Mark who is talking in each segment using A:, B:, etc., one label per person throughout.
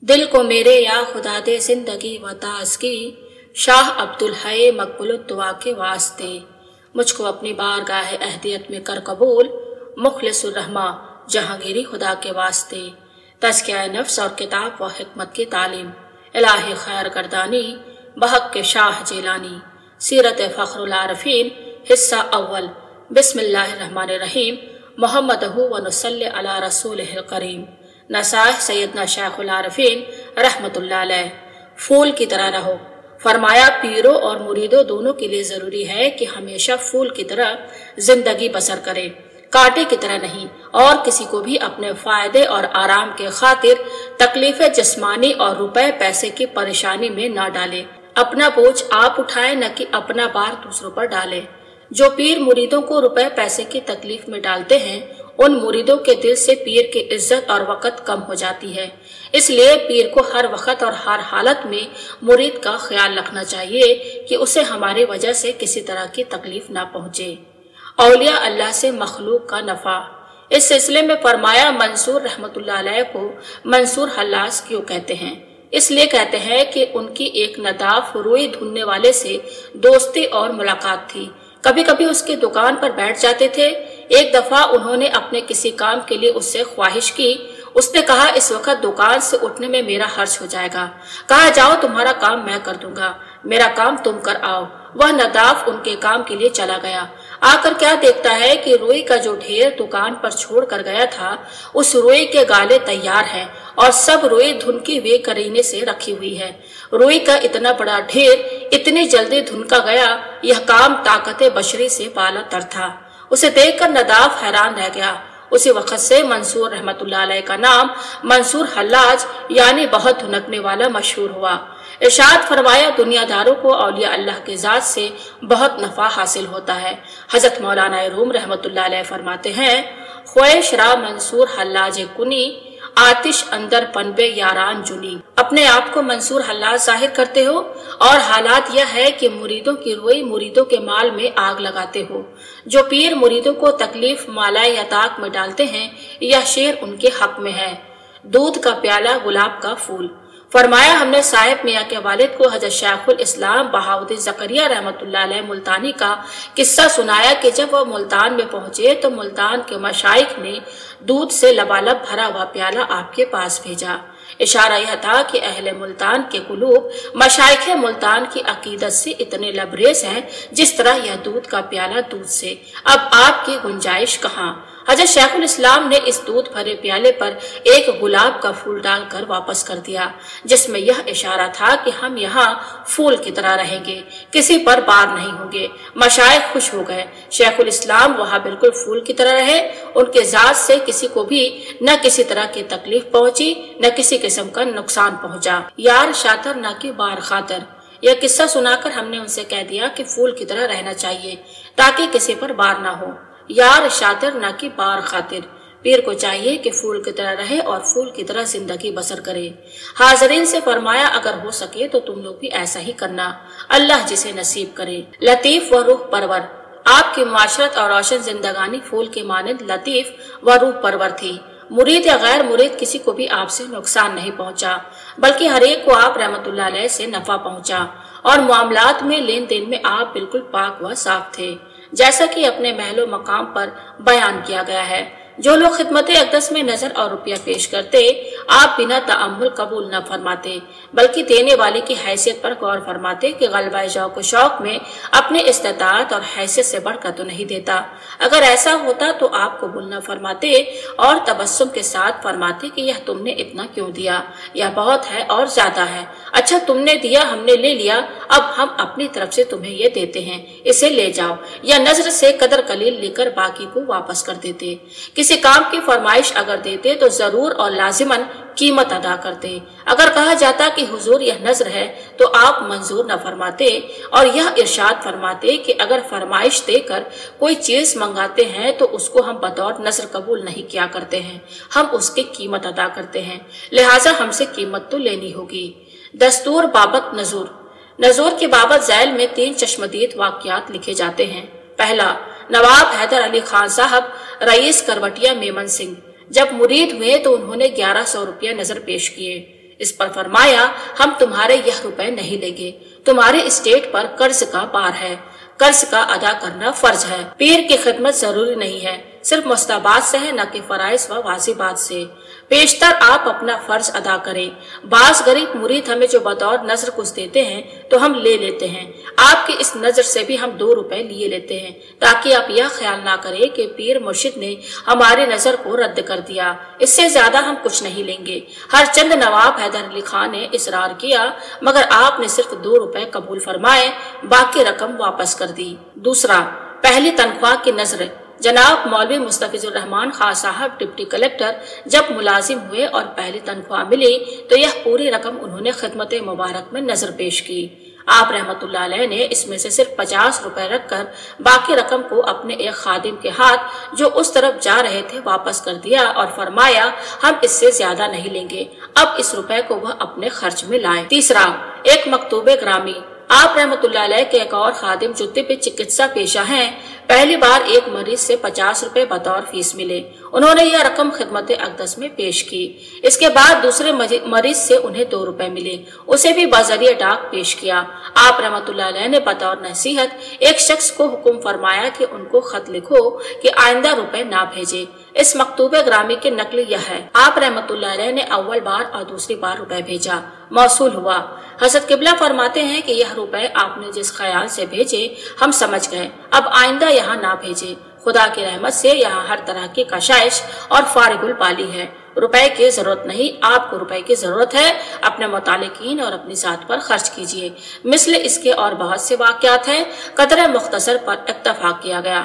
A: दिल को मेरे या खुदा दे जिंदगी व ताज़गी, शाह अब्दुल हई मकबूल दुआ के वास्ते। मुझको अपनी बारगाह अहदियत में कर कबूल, मुखलिसुर रहमा जहांगीरी खुदा के वास्ते। तज़किया नफ्स और किताब व हिकमत की तालीम, इलाही खैर गर्दानी बहक के शाह जेलानी। सीरत फ़ख्रुल आरिफ़ीन हिस्सा अव्वल। बिस्मिल्लाहिर्रहमानिर्रहीम। मुहम्मदहु व नुसल्ली अला रसूलिहिल करीम। नसाह सैयदना शेखुल आरिफ़ीन रहमतुल्लाह अलैह। फूल की तरह रहो। फरमाया पीरों और मुरीदों दोनों के लिए जरूरी है कि हमेशा फूल की तरह जिंदगी बसर करें, कांटे की तरह नहीं, और किसी को भी अपने फायदे और आराम के खातिर तकलीफ जिस्मानी और रुपए पैसे की परेशानी में न डालें। अपना बोझ आप उठाएं, न कि अपना बार दूसरों पर डालें। जो पीर मुरीदों को रुपए पैसे की तकलीफ में डालते हैं, उन मुरीदों के दिल से पीर की इज्जत और वक़्त कम हो जाती है। इसलिए पीर को हर वक्त और हर हालत में मुरीद का ख्याल रखना चाहिए कि उसे हमारी वजह से किसी तरह की तकलीफ ना पहुँचे। औलिया अल्लाह से मखलूक का नफा। इस सिलसिले में फरमाया मंसूर रहमतुल्लाह अलैह को मंसूर हल्लास क्यों कहते हैं? इसलिए कहते हैं कि उनकी एक नदाफ रुई धुनने वाले से दोस्ती और मुलाकात थी। कभी कभी उसकी दुकान पर बैठ जाते थे। एक दफा उन्होंने अपने किसी काम के लिए उससे ख्वाहिश की। उसने कहा, इस वक्त दुकान से उठने में मेरा खर्च हो जाएगा। कहा, जाओ तुम्हारा काम मैं कर दूंगा, मेरा काम तुम कर आओ। वह नदाफ उनके काम के लिए चला गया। आकर क्या देखता है कि रुई का जो ढेर दुकान पर छोड़ कर गया था, उस रुई के गाले तैयार हैं और सब रुई धुन की वे करीने से रखी हुई है। रुई का इतना बड़ा ढेर इतनी जल्दी धुन का गया, यह काम ताकत बशरी से पाला तर था। उसे देखकर नदाफ हैरान रह गया। उसी वक्त से मंसूर रहमतुल्लाह अलैह का नाम मंसूर हल्लाज यानी बहुत धुनकने वाला मशहूर हुआ। इरशाद फरमाया, दुनियादारों को औलिया अल्लाह के जात से बहुत नफा हासिल होता है। हजरत मौलाना रूम रहमतुल्लाह अलैह फरमाते हैं, ख्वाहिश रा मंसूर हल्लाज कुनी, आतिश अंदर पनबे यारान जुनी। अपने आप को मंसूर हल्लाज जाहिर करते हो और हालात यह है कि मुरीदों की रुई मुरीदों के माल में आग लगाते हो। जो पीर मुरीदों को तकलीफ मालाए या ताक में डालते हैं, यह शेर उनके हक में है। दूध का प्याला गुलाब का फूल। फरमाया, हमने साहिब मियाँ के वालिद को हजरत शेखुल इस्लाम बहाउद्दीन ज़करिया रहमतुल्लाह अलैह मुल्तानी का किस्सा सुनाया कि जब वह मुल्तान में पहुंचे तो मुल्तान के मशाइख ने दूध से लबालब भरा हुआ प्याला आपके पास भेजा। इशारा यह था कि अहले मुल्तान के कुलूब मशाइख मुल्तान की अकीदत से इतने लबरेज हैं जिस तरह यह दूध का प्याला दूध से। अब आपकी गुंजाइश कहाँ? हजरत शेखुल इस्लाम ने इस दूध भरे प्याले पर एक गुलाब का फूल डालकर वापस कर दिया, जिसमें यह इशारा था कि हम यहाँ फूल की तरह रहेंगे, किसी पर बार नहीं होंगे। मशाइख खुश हो गए। शेखुल इस्लाम वहाँ बिल्कुल फूल की तरह रहे। उनके जात से किसी को भी न किसी तरह की तकलीफ पहुंची, न किसी किस्म का नुकसान पहुंचा। यार शातर न कि बार खातर। यह किस्सा सुनाकर हमने उनसे कह दिया कि फूल की तरह रहना चाहिए ताकि किसी पर बार ना हो। यार शातिर न कि बार खातिर। पीर को चाहिए कि फूल की तरह रहे और फूल की तरह जिंदगी बसर करे। हाजरीन से फरमाया, अगर हो सके तो तुम लोग भी ऐसा ही करना, अल्लाह जिसे नसीब करे। लतीफ व रूह परवर। आपकी मुआशरत और रोशन जिंदगानी फूल के मानंद लतीफ व रूह परवर थी। मुरीद या गैर मुरीद किसी को भी आपसे नुकसान नहीं पहुंचा, बल्कि हर एक को आप रहमतुल्लाह अलैह से नफा पहुंचा और मामलात में लेन देन में आप बिल्कुल पाक व साफ थे, जैसा कि अपने महलो मकाम पर बयान किया गया है। जो लोग खिदमत अक़दस में नजर और रुपया पेश करते, आप बिना तअम्मुल कबूल न फरमाते, बल्कि देने वाले की हैसियत पर गौर फरमाते कि गलबा शौक शौक में अपने इस्तिताअत और हैसियत से बढ़कर तो नहीं देता। अगर ऐसा होता तो आप कबूल न फरमाते और तबस्सुम के साथ फरमाते कि यह तुमने इतना क्यों दिया, यह बहुत है और ज्यादा है। अच्छा, तुमने दिया, हमने ले लिया, अब हम अपनी तरफ से तुम्हें ये देते हैं, इसे ले जाओ। या नजर से कदर कलील लेकर बाकी को वापस कर देते। किसी काम की फरमाइश अगर देते तो जरूर और लाजिमन कीमत अदा करते। अगर कहा जाता कि हुजूर यह नजर है तो आप मंजूर न फरमाते और यह इरशाद फरमाते कि अगर फरमाइश देकर कोई चीज मंगाते हैं तो उसको हम बतौर नजर कबूल नहीं किया करते हैं, हम उसकी कीमत अदा करते हैं, लिहाजा हमसे कीमत तो लेनी होगी। दस्तूर बाबत नजूर। नजूर की बाबत झैल में 3 चश्मदीद वाक़यात लिखे जाते हैं। पहला, नवाब हैदर अली खान साहब रईस करवटिया मेमन सिंह जब मुरीद हुए तो उन्होंने 1100 रुपया नजर पेश किए। इस पर फरमाया, हम तुम्हारे यह रुपए नहीं लेंगे, तुम्हारे एस्टेट पर कर्ज का भार है, कर्ज का अदा करना फर्ज है। पीर की खिदमत जरूरी नहीं है, सिर्फ मुस्ताबात से है, न कि फराइज व वाजिबात से। पेशतर आप अपना फर्ज अदा करें। बास गरीब मुरीद हमें जो बतौर नजर कुछ देते हैं तो हम ले लेते हैं, आपकी इस नजर से भी हम 2 रुपए लिए लेते हैं, ताकि आप यह ख्याल ना करें कि पीर मुर्शिद ने हमारी नजर को रद्द कर दिया। इससे ज्यादा हम कुछ नहीं लेंगे। हर चंद नवाब हैदर अली खान ने इसरार किया, मगर आपने सिर्फ 2 रुपए कबूल फरमाए, बाकी रकम वापस कर दी। दूसरा, पहली तनख्वाह की नजर। जनाब मौलवी मुस्तफिजुर रहमान खान साहब डिप्टी कलेक्टर जब मुलाजिम हुए और पहली तनख्वाह मिली तो यह पूरी रकम उन्होंने खिदमत मुबारक में नजर पेश की। आप रहमतुल्लाह अलैह ने इसमें से सिर्फ 50 रुपए रखकर बाकी रकम को अपने एक खादिम के हाथ जो उस तरफ जा रहे थे वापस कर दिया और फरमाया, हम इससे ज्यादा नहीं लेंगे, अब इस रुपए को वह अपने खर्च में लाए। तीसरा, एक मकतूबे ग्रामी। आप रहमतुल्लाह अलैह के एक और खादिम जो तिब्बी चिकित्सा पेशा हैं, पहली बार एक मरीज से 50 रुपए बतौर फीस मिले। उन्होंने यह रकम खिदमत अक़दस में पेश की। इसके बाद दूसरे मरीज से उन्हें 2 रुपए मिले, उसे भी बजरिए डाक पेश किया। आप रहमतुल्लाह अलैह ने बतौर नसीहत एक शख्स को हुक्म फरमाया कि उनको खत लिखो कि आइंदा रुपए ना भेजे। इस मकतूबे ग्रामी की नकल यह है, आप रहमतुल्लाह अलैह ने अव्वल बार और दूसरी बार रुपए भेजा, मौसूल हुआ। हज़रत किबला फरमाते हैं कि यह रुपए आपने जिस ख्याल से भेजे हम समझ गए, अब आइंदा यहाँ ना भेजे। खुदा की रहमत से यहाँ हर तरह की कशाइश और फारिगुल बाली है। रुपए की जरूरत नहीं, आपको रुपए की जरूरत है, अपने मुतालिकीन और अपनी जात पर खर्च कीजिए। मिसल इसके और बहुत से वाक़यात हैं, कदर मुख्तसर पर इत्तफाक किया गया।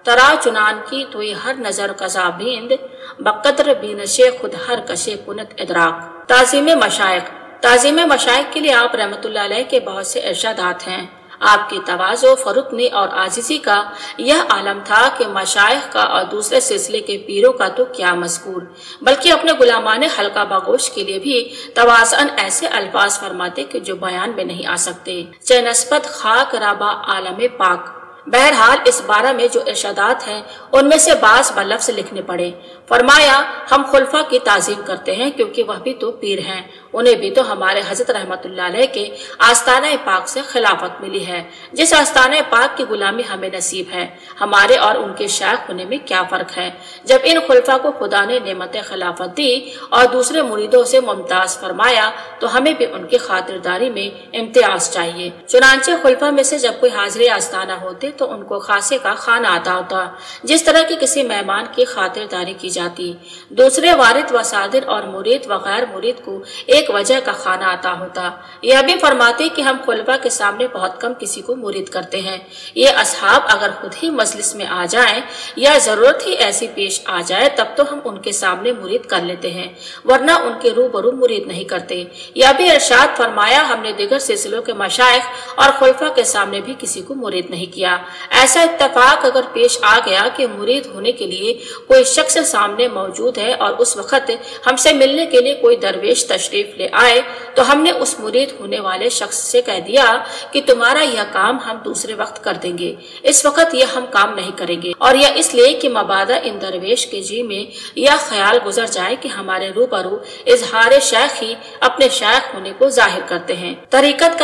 A: तरा चुनान की तो ये हर नजर कज़ाबिंद बकद्र बीनशे खुद हर कशे पुनत इदराक। ताज़ीम मशाइख। ताज़ीम मशाइख के लिए आप रहमतुल्लाह अलैह के बहुत से इरशादात हैं। आपकी तवाज़ो, फरुतनी और आजिज़ी का यह आलम था कि मशाइख का और दूसरे सिलसिले के पीरों का तो क्या मज़कूर, बल्कि अपने गुलामाने हल्का बागोश के लिए भी तवाज़न ऐसे अल्फाज फरमाते कि जो बयान में नहीं आ सकते। चनस्बत खाक रबा आलम पाक। बहरहाल इस बारे में जो इरशादात हैं उनमें से बास बलफ्ज़ लिखने पड़े। फरमाया, हम खुलफा की ताज़ीम करते हैं क्योंकि वह भी तो पीर हैं, उन्हें भी तो हमारे हज़रत रहमतुल्लाह अलैह के आस्ताना पाक से खिलाफत मिली है। जिस आस्ताना पाक की गुलामी हमें नसीब है, हमारे और उनके शायख होने में क्या फर्क है। जब इन खुलफा को खुदा ने नेमत खिलाफत दी और दूसरे मुरीदों से मुमताज फरमाया तो हमें भी उनकी खातिरदारी में इम्तियाज चाहिए। चुनांचे खुलफा में से जब कोई हाजिर आस्ताना होते तो उनको खासे का खाना आता होता, जिस तरह की किसी मेहमान की खातिरदारी की जाती। दूसरे वारिद व सादिर और मुरीद व गैर मुरीद को एक वजह का खाना आता होता। यह भी फरमाते कि हम खुलफा के सामने बहुत कम किसी को मुरीद करते हैं। ये असहाब अगर खुद ही मजलिस में आ जाएं या जरूरत ही ऐसी पेश आ जाए तब तो हम उनके सामने मुरीद कर लेते हैं, वरना उनके रूबरू मुरीद नहीं करते। यह भी इरशाद फरमाया, हमने दिगर सिलसिलों के मशाइख और खुलफा के सामने भी किसी को मुरीद नहीं किया। ऐसा इत्तफाक अगर पेश आ गया कि मुरीद होने के लिए कोई शख्स सामने मौजूद है और उस वक्त हमसे मिलने के लिए कोई दरवेश तशरीफ ले आए तो हमने उस मुरीद होने वाले शख्स से कह दिया कि तुम्हारा यह काम हम दूसरे वक्त कर देंगे, इस वक्त यह हम काम नहीं करेंगे। और यह इसलिए कि मबादा इन दरवेश के जी में यह ख्याल गुजर जाए कि हमारे रूबरू इजहार शेख ही अपने शेख होने को जाहिर करते हैं। तरीकत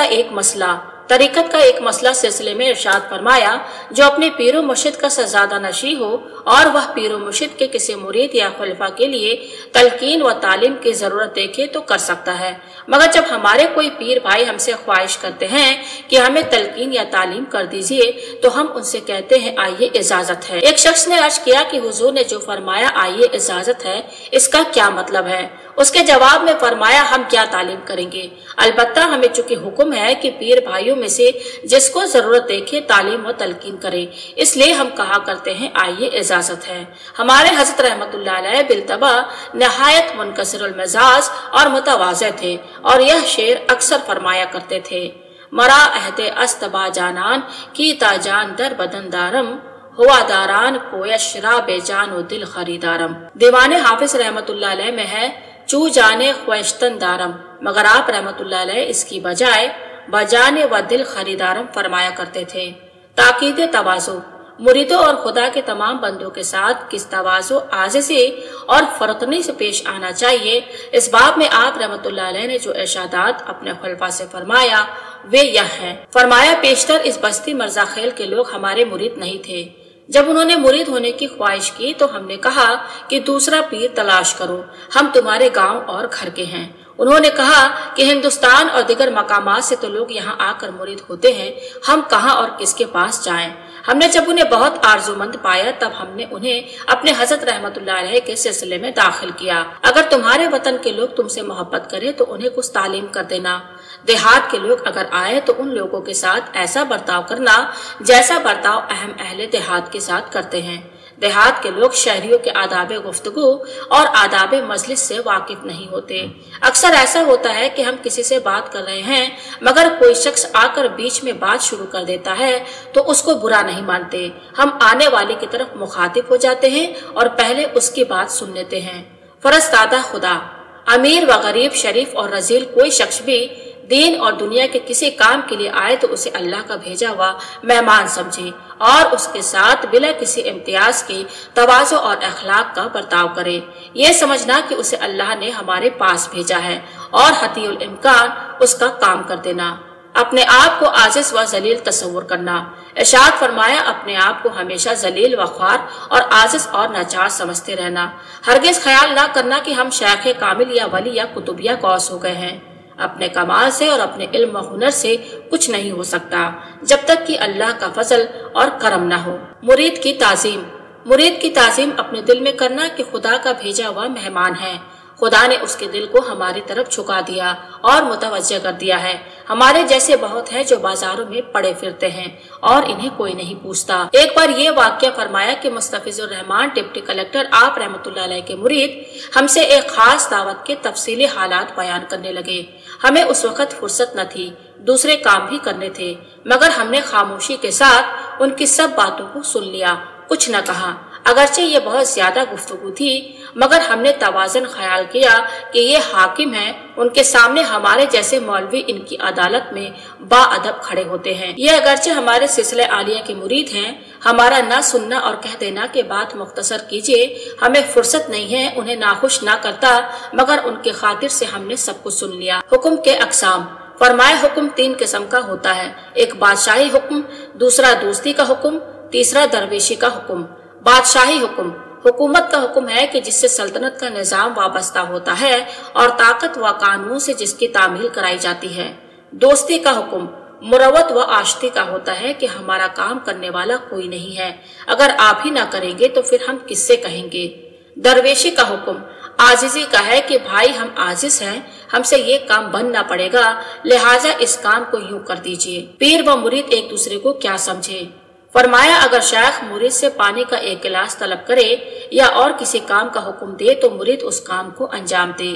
A: का एक मसला सिलसिले में इरशाद फरमाया, जो अपने पीरो मुर्शिद का सजादा नशी हो और वह पीरो मुर्शिद के किसी मुरीद या खुलफा के लिए तलकीन व तालीम की जरूरत देखे तो कर सकता है, मगर जब हमारे कोई पीर भाई हमसे ख्वाहिश करते हैं कि हमें तलकीन या तालीम कर दीजिए तो हम उनसे कहते हैं आइए इजाजत है। एक शख्स ने अर्ज किया कि हुजूर ने जो फरमाया आइए इजाजत है, इसका क्या मतलब है? उसके जवाब में फरमाया, हम क्या तालीम करेंगे, अलबत्ता हमें चूंकि हुक्म है कि पीर भाइयों में से जिसको जरूरत देखे तालीम व तलकीन करे, इसलिए हम कहा करते हैं आइए इजाजत है। हमारे हज़रत रहमतुल्लाह अलैह बिलतबा नहायत मुनकसिरुल मिजाज और मुतवाज़े थे और यह शेर अक्सर फरमाया करते थे, मरा अहदे अस्तबा जानान की ताजान दर बदन दारम हुआ दारान कोया शराब जान व दिल खरीदारम। दीवाने हाफिज रहमतुल्लाह अलैह में है चू जाने ख्वाहिश्तन दारम, मगर आप रहमतुल्लाह अलैह इसकी बजाय बजाने व दिल खरीदारम फरमाया करते थे। ताकीद तवाज़ो। मुरीदों और खुदा के तमाम बंदों के साथ किस तवाज़ु, आजिज़ी और फरतनी से पेश आना चाहिए, इस बाब में आप रहमतुल्लाह अलैह ने जो इरशादात अपने खुलफा से फरमाया वे यह है। फरमाया, पेशतर इस बस्ती मर्जाखेल के लोग हमारे मुरीद नहीं थे। जब उन्होंने मुरीद होने की ख्वाहिश की तो हमने कहा कि दूसरा पीर तलाश करो, हम तुम्हारे गांव और घर के हैं। उन्होंने कहा कि हिंदुस्तान और दिगर मकामात से तो लोग यहाँ आकर मुरीद होते हैं, हम कहाँ और किसके पास जाएं। हमने जब उन्हें बहुत आरजूमंद पाया तब हमने उन्हें अपने हजरत रहमतुल्लाह अलैह के सिलसिले में दाखिल किया। अगर तुम्हारे वतन के लोग तुमसे मोहब्बत करें तो उन्हें कुछ तालीम कर देना। देहात के लोग अगर आए तो उन लोगों के साथ ऐसा बर्ताव करना जैसा बर्ताव अहम अहले देहात के साथ करते हैं। देहात के लोग शहरियों के आदाब गुफ्तगू और आदाब मजलिस से वाकिफ नहीं होते। अक्सर ऐसा होता है कि हम किसी से बात कर रहे हैं मगर कोई शख्स आकर बीच में बात शुरू कर देता है तो उसको बुरा नहीं मानते। हम आने वाले की तरफ मुखातिब हो जाते हैं और पहले उसकी बात सुन लेते हैं। फरस्तादा खुदा, अमीर व गरीब, शरीफ और रजील कोई शख्स भी दीन और दुनिया के किसी काम के लिए आए तो उसे अल्लाह का भेजा हुआ मेहमान समझे और उसके साथ बिला किसी इम्तियाज के तवाज़ु और अखलाक का बर्ताव करे। ये समझना कि उसे अल्लाह ने हमारे पास भेजा है और हतीउल इम्कान उसका काम कर देना। अपने आप को आजिज व जलील तस्वुर करना। इरशाद फरमाया, अपने आप को हमेशा जलील व ख्वार और आजिज और नाचार समझते रहना। हरगिज ख्याल न करना कि हम शेख कामिल या वली या कुतुबिया गौस हो गए हैं। अपने कमाल से और अपने इल्म व हुनर से कुछ नहीं हो सकता जब तक कि अल्लाह का फजल और करम न हो। मुरीद की ताजीम। मुरीद की ताजीम अपने दिल में करना कि खुदा का भेजा हुआ मेहमान है। खुदा ने उसके दिल को हमारी तरफ झुका दिया और मुतवज्जह कर दिया है। हमारे जैसे बहुत हैं जो बाजारों में पड़े फिरते हैं और इन्हें कोई नहीं पूछता। एक बार ये वाकया फरमाया कि मुस्तफिजुर रहमान डिप्टी कलेक्टर आप रहमतुल्लाह अलैह के मुरीद हमसे एक खास दावत के तफसीली हालात बयान करने लगे। हमें उस वक्त फुर्सत न थी, दूसरे काम भी करने थे, मगर हमने खामोशी के साथ उनकी सब बातों को सुन लिया, कुछ न कहा। अगरचे ये बहुत ज्यादा गुफ्तगू थी मगर हमने तवाज़न ख्याल किया कि ये हाकिम हैं, उनके सामने हमारे जैसे मौलवी इनकी अदालत में बाअदब खड़े होते हैं। ये अगरचे हमारे सिलसिले आलिया के मुरीद हैं, हमारा ना सुनना और कह देना के बात मुख्तसर कीजिए, हमें फुर्सत नहीं है, उन्हें नाखुश ना करता, मगर उनके खातिर से हमने सब कुछ सुन लिया। हुक्म के अकसाम। फरमाए, हुक्म 3 किस्म का होता है, एक बादशाही हुक्म, दूसरा दोस्ती का हुक्म, तीसरा दरवेशी का हुक्म। बादशाही हुक्म हुकूमत का हुक्म है कि जिससे सल्तनत का निजाम वाबस्ता होता है और ताकत व कानून से जिसकी तामील कराई जाती है। दोस्ती का हुक्म मुरवत व आश्ती का होता है कि हमारा काम करने वाला कोई नहीं है, अगर आप ही ना करेंगे तो फिर हम किससे कहेंगे। दरवेशी का हुक्म आजिजी का है कि भाई हम आजिज हैं, हमसे ये काम बनना पड़ेगा, लिहाजा इस काम को यूं कर दीजिए। पीर व मुरीद एक दूसरे को क्या समझे। फरमाया, अगर शेख मुरीद से पानी का एक गिलास तलब करे या और किसी काम का हुक्म दे तो मुरीद उस काम को अंजाम दे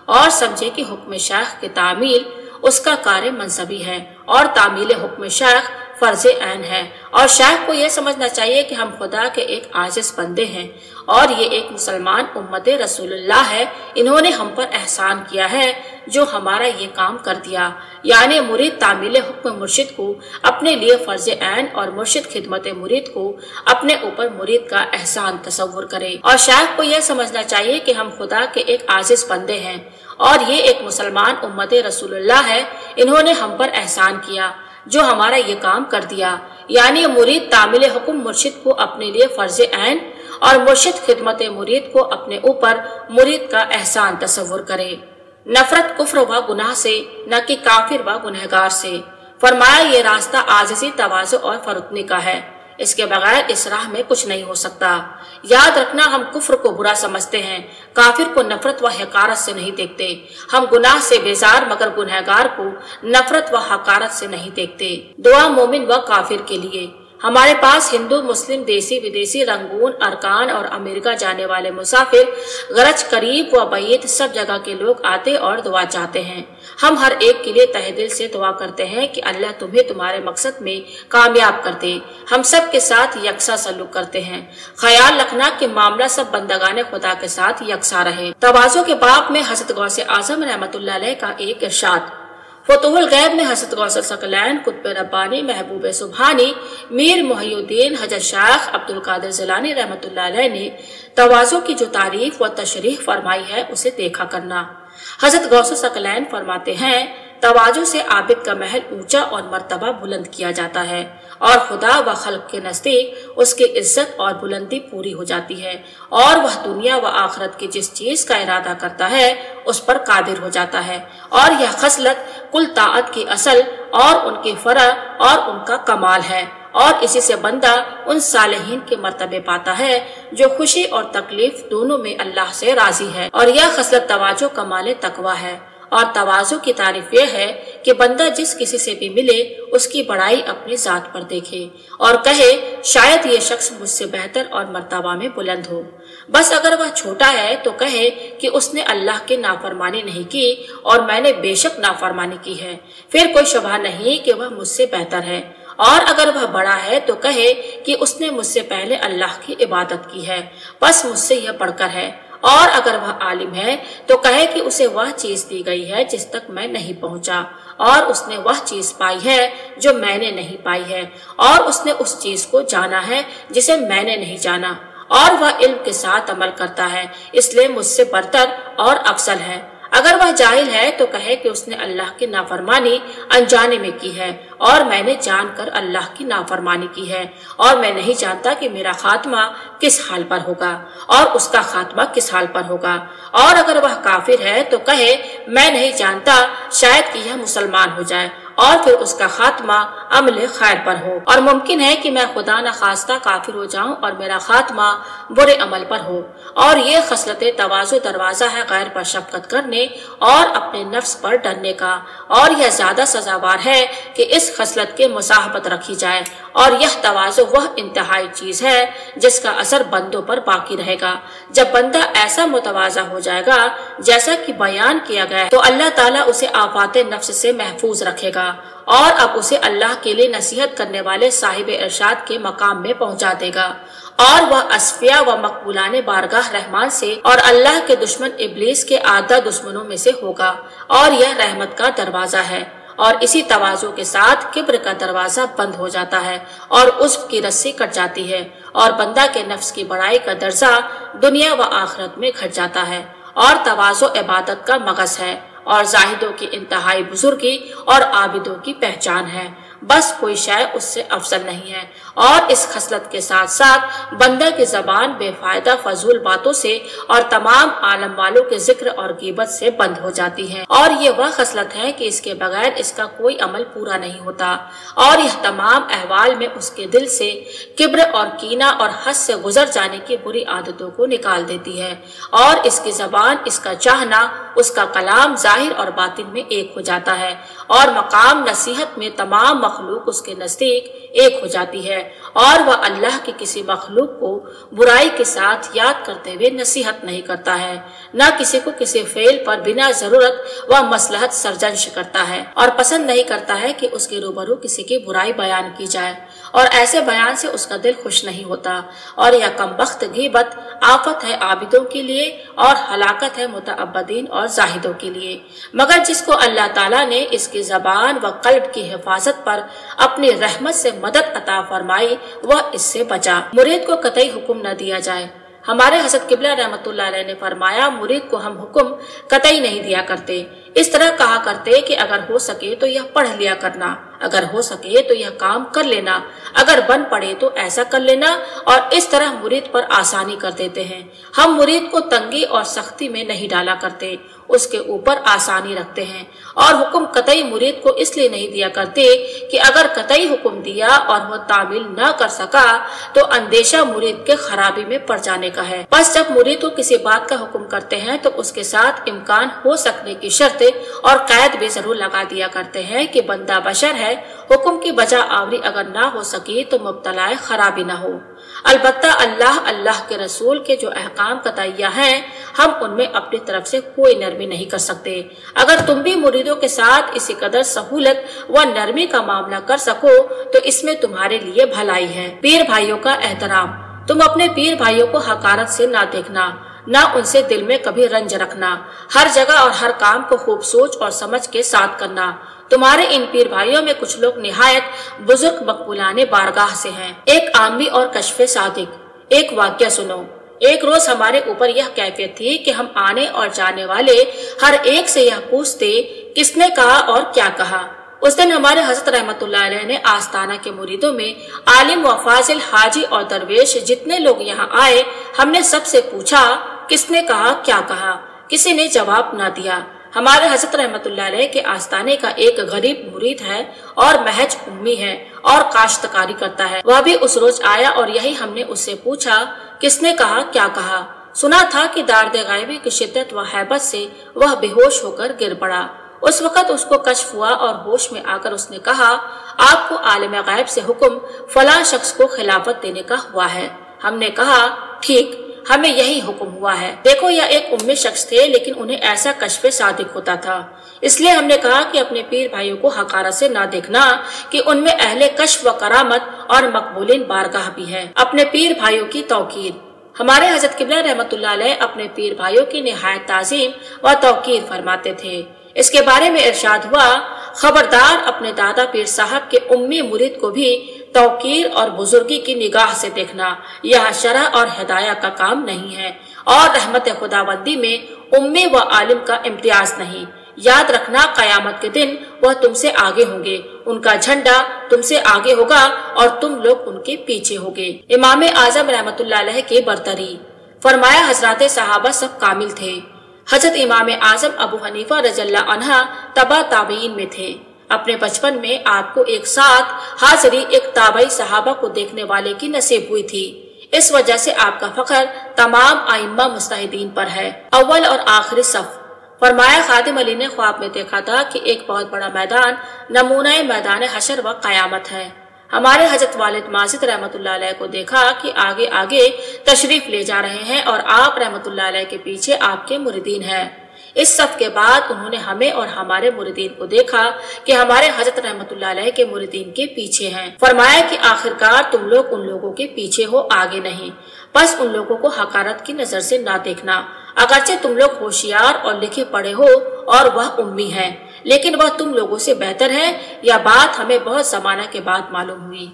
A: और समझे कि हुक्म शेख की तामील उसका कार्य मनसबी है और तामील हुक्म शेख फर्ज ऐन है। और शेख को यह समझना चाहिए कि हम खुदा के एक आजिज बंदे हैं और ये एक मुसलमान उम्मत रसूलुल्लाह है, इन्होंने हम पर एहसान किया है जो हमारा ये काम कर दिया। यानी मुरीद तामील हुक्म मुर्शिद को अपने लिए फर्ज ऐन और मुर्शिद खिदमत मुरीद को अपने ऊपर मुरीद का एहसान तस्वुर करे। और शेख को यह समझना चाहिए कि हम खुदा के एक आजिज बंदे हैं और ये एक मुसलमान उम्मत रसूलुल्लाह है, इन्होंने हम पर एहसान किया जो हमारा ये काम कर दिया। यानी मुरीद तामील हुक्म मुर्शिद को अपने लिए फर्ज ऐन और मुर्शिद खिदमत मुरीद को अपने ऊपर मुरीद का एहसान तस्वुर करे। नफरत कुफ्र व गुनाह से, न कि काफिर व गुनहगार से। फरमाया, ये रास्ता आजिज़ी, तवाज़ु और फरुतनी का है, इसके बगैर इस राह में कुछ नहीं हो सकता। याद रखना, हम कुफ्र को बुरा समझते हैं, काफिर को नफरत व हकारत से नहीं देखते। हम गुनाह से बेजार मगर गुनहगार को नफरत व हकारत से नहीं देखते। दुआ मोमिन व काफिर के लिए। हमारे पास हिंदू, मुस्लिम, देसी विदेशी, रंगून, अरकान और अमेरिका जाने वाले मुसाफिर, गरज करीब व बैत सब जगह के लोग आते और दुआ चाहते हैं। हम हर एक के लिए तहे दिल से दुआ करते हैं कि अल्लाह तुम्हें तुम्हारे मकसद में कामयाब कर दे। हम सब के साथ यकसा सलूक करते हैं। ख्याल रखना कि मामला सब बंदगाने खुदा के साथ यकसा रहे। तवाज़ु के बाब में हज़रत गौसे आज़म रहमतुल्लाह अलैह का एक इरशाद। फतहुल गैब में हज़रत गौसुल सकलैन कुतुब रब्बानी महबूब सुभानी मीर मुहियुद्दीन हजरत शाह अब्दुल कादिर जिलानी रहमतुल्लाह अलैह ने तवाज़ु की जो तारीफ व तशरीह फरमाई है उसे देखा करना। हजरत गौसुल सकलैन फरमाते हैं, तवाज़ु से आबिद का महल ऊंचा और मर्तबा बुलंद किया जाता है और खुदा व खल्क के नजदीक उसकी इज्जत और बुलंदी पूरी हो जाती है और वह दुनिया व आखिरत की जिस चीज का इरादा करता है उस पर कादिर हो जाता है। और यह खसलत कुल ताअत की असल और उनकी फरा और उनका कमाल है और इसी से बंदा उन सालेहीन के मर्तबे पाता है जो खुशी और तकलीफ दोनों में अल्लाह से राजी है। और यह खसलत तवाज़ु कमाल तकवा है। और तवाज़ु की तारीफ यह है कि बंदा जिस किसी से भी मिले उसकी बड़ाई अपनी जात पर देखे और कहे शायद ये शख्स मुझसे बेहतर और मर्तबा में बुलंद हो। बस अगर वह छोटा है तो कहे कि उसने अल्लाह की नाफरमानी नहीं की और मैंने बेशक नाफरमानी की है, फिर कोई शुबहा नहीं कि वह मुझसे बेहतर है। और अगर वह बड़ा है तो कहे कि उसने मुझसे पहले अल्लाह की इबादत की है, बस मुझसे यह बढ़कर है। और अगर वह आलिम है तो कहे कि उसे वह चीज दी गई है जिस तक मैं नहीं पहुंचा और उसने वह चीज पाई है जो मैंने नहीं पाई है और उसने उस चीज को जाना है जिसे मैंने नहीं जाना और वह इल्म के साथ अमल करता है, इसलिए मुझसे बरतर और अफसल है। अगर वह जाहिल है तो कहे कि उसने अल्लाह की नाफरमानी अनजाने में की है और मैंने जानकर अल्लाह की नाफरमानी की है और मैं नहीं जानता कि मेरा खात्मा किस हाल पर होगा और उसका खात्मा किस हाल पर होगा। और अगर वह काफिर है तो कहे मैं नहीं जानता, शायद कि यह मुसलमान हो जाए और फिर उसका खात्मा अमल खैर पर हो। और मुमकिन है कि मैं खुदा न खास्ता काफिर हो जाऊं और मेरा खात्मा बुरे अमल पर हो। और ये खसलत तवाज़ु दरवाजा है गैर पर शफकत करने और अपने नफ्स पर डरने का। और यह ज्यादा सजावार है कि इस खसलत के मुसाहबत रखी जाए। और यह तवाज़ु वह इंतहाई चीज है जिसका असर बंदों पर बाकी रहेगा। जब बंदा ऐसा मुतवाज़ा हो जाएगा जैसा कि बयान किया गया तो अल्लाह ताला उसे आफाते नफ्स से महफूज रखेगा और अब उसे अल्लाह के लिए नसीहत करने वाले साहिब इरशाद के मकाम में पहुंचा देगा और वह असफिया व मकबूलाने बारगाह रहमान से और अल्लाह के दुश्मन इब्लीस के आधा दुश्मनों में से होगा। और यह रहमत का दरवाजा है और इसी तवाज़ु के साथ किब्र का दरवाजा बंद हो जाता है और उसकी रस्सी कट जाती है और बंदा के नफ्स की बड़ाई का दर्जा दुनिया व आखिरत में घट जाता है। और तवाज़ु इबादत का मगज है और जाहिदों की इंतहाई बुजुर्गी और आबिदों की पहचान है, बस कोई शय उससे अफजल नहीं है। और इस खसलत के साथ साथ बंदा की जबान बेफायदा फजूल बातों से और तमाम आलम वालों के जिक्र और गिबत से बंद हो जाती है। और ये वह खसलत है कि इसके बगैर इसका कोई अमल पूरा नहीं होता और यह तमाम अहवाल में उसके दिल से किब्र और कीना और हद से गुजर जाने की बुरी आदतों को निकाल देती है। और इसकी जबान, इसका चाहना, उसका कलाम जाहिर और बातिन में एक हो जाता है और मकाम नसीहत में तमाम मखलूक उसके नजदीक एक हो जाती है और वह अल्लाह की किसी मखलूक को बुराई के साथ याद करते हुए नसीहत नहीं करता है, न किसी को किसी फेल पर बिना जरूरत व मसलहत सरजंश करता है और पसंद नहीं करता है कि उसके रूबरू किसी की बुराई बयान की जाए और ऐसे बयान से उसका दिल खुश नहीं होता। और यह कमबख्त गीबत आफत है आबिदों के लिए और हलाकत है मुतअब्बदीन और जाहिदों के लिए। मगर जिसको अल्लाह ताला ने इसकी जबान व कल्ब की हिफाजत पर अपनी रहमत से मदद अता फरमाई वह इससे बचा। मुरीद को कतई हुक्म न दिया जाए। हमारे हज़रत किबला रहमतुल्लाह अलैह ने फरमाया, मुरीद को हम हुक्म कतई नहीं दिया करते। इस तरह कहा करते कि अगर हो सके तो यह पढ़ लिया करना, अगर हो सके तो यह काम कर लेना, अगर बन पड़े तो ऐसा कर लेना। और इस तरह मुरीद पर आसानी कर देते हैं। हम मुरीद को तंगी और सख्ती में नहीं डाला करते, उसके ऊपर आसानी रखते हैं। और हुक्म कतई मुरीद को इसलिए नहीं दिया करते कि अगर कतई हुक्म दिया और वह तामील न कर सका तो अंदेशा मुरीद के खराबी में पड़ जाने का है। बस जब मुरीद को किसी बात का हुक्म करते हैं तो उसके साथ इम्कान हो सकने की शर्त और कैद भी जरूर लगा दिया करते हैं कि बंदा बशर है, हुक्म की बजा आवरी अगर ना हो सकी तो मुब्तलाए खराबी ना हो। अलबत्ता अल्लाह के रसूल के जो अहकाम कतइया हैं, हम उनमें अपनी तरफ से कोई नरमी नहीं कर सकते। अगर तुम भी मुरीदों के साथ इसी कदर सहूलत व नरमी का मामला कर सको तो इसमें तुम्हारे लिए भलाई है। पीर भाइयों का एहतराम। तुम अपने पीर भाइयों को हकारत से ना देखना, न उनसे दिल में कभी रंज रखना, हर जगह और हर काम को खूब सोच और समझ के साथ करना। तुम्हारे इन पीर भाइयों में कुछ लोग निहायत बुजुर्ग मकबूलाने बारगाह से हैं। एक आमवी और कश्फे सादिक। एक वाक्य सुनो। एक रोज हमारे ऊपर यह कैफियत थी कि हम आने और जाने वाले हर एक से यह पूछते किसने कहा और क्या कहा। उस दिन हमारे हजरत रहमतुल्लाह अलैह ने आस्ताना के मुरीदों में आलिम व फाजिल, हाजी और दरवेश जितने लोग यहाँ आए, हमने सबसे पूछा किसने कहा क्या कहा। किसी ने जवाब न दिया। हमारे हजरत रहमतुल्लाह अलैह के आस्ताने का एक गरीब मुरीद है और महज उम्मी है और काश्तकारी करता है। वह भी उस रोज आया और यही हमने उससे पूछा किसने कहा क्या कहा। सुना था कि दार्द गायबी की शिद्दत व हैबत से वह बेहोश होकर गिर पड़ा। उस वक्त उसको कश्फ हुआ और होश में आकर उसने कहा, आपको आलिम गायब से हुक्म फला शख्स को खिलाफत देने का हुआ है। हमने कहा ठीक, हमें यही हुक्म हुआ है। देखो, यह एक उम्मी शख्स थे, लेकिन उन्हें ऐसा कश्फे सादिक होता था। इसलिए हमने कहा कि अपने पीर भाइयों को हकारत से ना देखना कि उनमें अहले कश्फ व करामत और मकबूलिन बारगाह भी है। अपने पीर भाइयों की तौकीर। हमारे हजरत किबला रहमतुल्लाह अलैह अपने पीर भाइयों की निहायत ताजीम व तौकीर फरमाते थे। इसके बारे में इरशाद हुआ, खबरदार अपने दादा पीर साहब के उम्मी मुरीद को भी तौकीर और बुजुर्गी की निगाह से देखना। यह शरह और हिदाया का काम नहीं है और रहमत खुदाबंदी में उम्मी व आलिम का इम्तियाज नहीं। याद रखना, कयामत के दिन वह तुमसे आगे होंगे, उनका झंडा तुमसे आगे होगा और तुम लोग उनके पीछे होगे। इमाम आजम रहमतुल्लाह अलैह की बरतरी। फरमाया, हजरात सहाबा सब कामिल थे। हजरत इमाम आजम अबू हनीफा रज़ियल्लाहु अन्हु तबा ताबईन में थे। अपने बचपन में आपको एक साथ हाजिरी एक ताबई सहाबा को देखने वाले की नसीब हुई थी। इस वजह से आपका फख्र तमाम आइम्मा मुस्ताहिदीन पर है, अव्वल और आखिरी सफ। फरमाया, खादिम अली ने ख्वाब में देखा था कि एक बहुत बड़ा मैदान नमूना मैदान हशर व कयामत है। हमारे हजरत वालिद माजिद रहमतुल्लाह अलैह को देखा कि आगे आगे तशरीफ ले जा रहे हैं और आप रहमतुल्लाह अलैह के पीछे आपके मुरीदीन हैं। इस सफ के बाद उन्होंने हमें और हमारे मुरीदीन को देखा कि हमारे हजरत रहमतुल्लाह अलैह के मुरीदीन के पीछे हैं। फरमाया कि आखिरकार तुम लोग उन लोगों के पीछे हो, आगे नहीं। बस उन लोगों को हकारत की नजर से ना देखना। अगरचे तुम लोग होशियार और लिखे पढ़े हो और वह उम्मी है, लेकिन वह तुम लोगों से बेहतर है। यह बात हमें बहुत जमाना के बाद मालूम हुई।